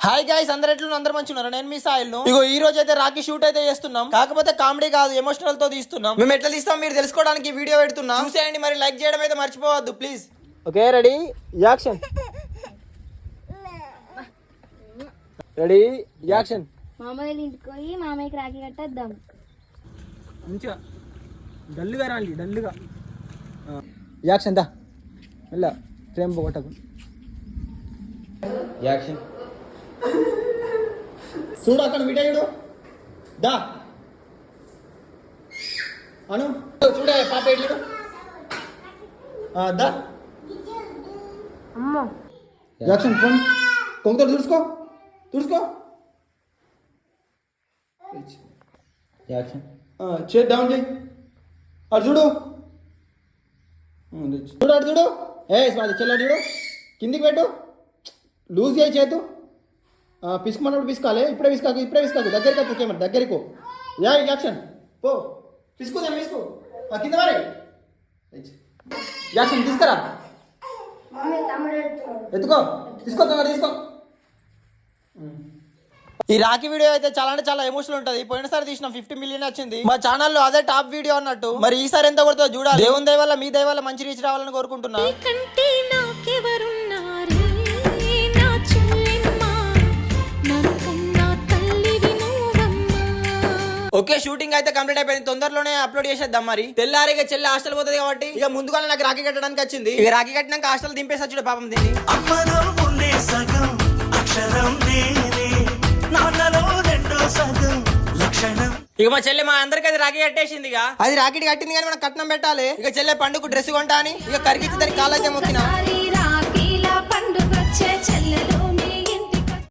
Hi guys, అందరు ఎట్లా అందరు మంచి ఉన్నారు. నేను మీ సాయిల్ ను. ఇగో ఈ రోజు అయితే రాఖీ షూట్ అయితే చేస్తున్నాం. కాకపోతే కామెడీ కాదు, ఎమోషనల్ తో తీస్తున్నాం. మేము ఎట్లా తీస్తాం మీరు తెలుసుకోవడానికి వీడియో పెడుతున్నాం. చూసేయండి, మరి లైక్ చేయడం అయితే మర్చిపోవద్దు please. Okay, ready, action. Ready, action. మామయ్య ఇంటికి పోయి మామయ్యకి రాఖీ కట్టేద్దాం. మంచిగా డల్లుగా రండి, డల్లుగా. యాక్షన్ దా మెల్ల, ఫ్రేమ్ పోగొట్టకు. యాక్షన్. చూడు అక్కడ విటయుడు దా అను చూడే పాప ఎట్లు దా అమ్మో యాక్షన్. ఫోన్ కొంగతో తుడుచుకో తుడుచుకో. యాక్షన్. చేతి డౌన్ చేయి. అటు చూడు చూడు, అటు చూడు. స్వాతి చెల్లి చూడు, కిందికి పెట్టు. లూజ్ చేయి చేతు. పిసుకుమన్నప్పుడు పిసుకాలి. ఇప్పుడే పిసుకాకు దగ్గరికి వద్దు, కెమెరా దగ్గరికి. యాక్షన్. పో పిసుకు, దాన్ని పిసుకు. కింద మరి యాక్షన్. తీసుకురా, ఎత్తుకో, తీసుకో తీసుకో. ఈ రాఖీ వీడియో అయితే చాలా అంటే చాలా ఎమోషనల్ ఉంటది. పోయినసారి తీసిన 50 మిలియన్ వచ్చింది మా ఛానల్లో, అదే టాప్ వీడియో అన్నట్టు. మరి ఈసారి ఎంత కొడుతుందో చూడాలి. దేవుని దయ వల్ల, మీ దయ వల్ల మంచి రీచ్ రావాలని కోరుకుంటున్నా. ఓకే, షూటింగ్ అయితే కంప్లీట్ అయిపోయింది. తొందరలోనే అప్లోడ్ చేసేద్దాం. మరి తెల్లారిగా చెల్లి హాస్టల్ పోతుంది కాబట్టి ఇక ముందుగానే నాకు రాఖీ కట్టడానికి వచ్చింది. ఇక రాఖీ కట్టినాక హాస్టల్ దింపేసి వచ్చాడు పాపం దీన్ని. ఇక మా చెల్లె మా అందరికి అది రాఖీ కట్టేసింది. ఇక అది రాఖీ కట్టింది కానీ మనం కట్నం పెట్టాలి. ఇక చెల్లె పండుగ డ్రెస్ కొంటా అని ఇక కరిగిచ్చి దానికి కాళ్ళైతే మొక్కినా.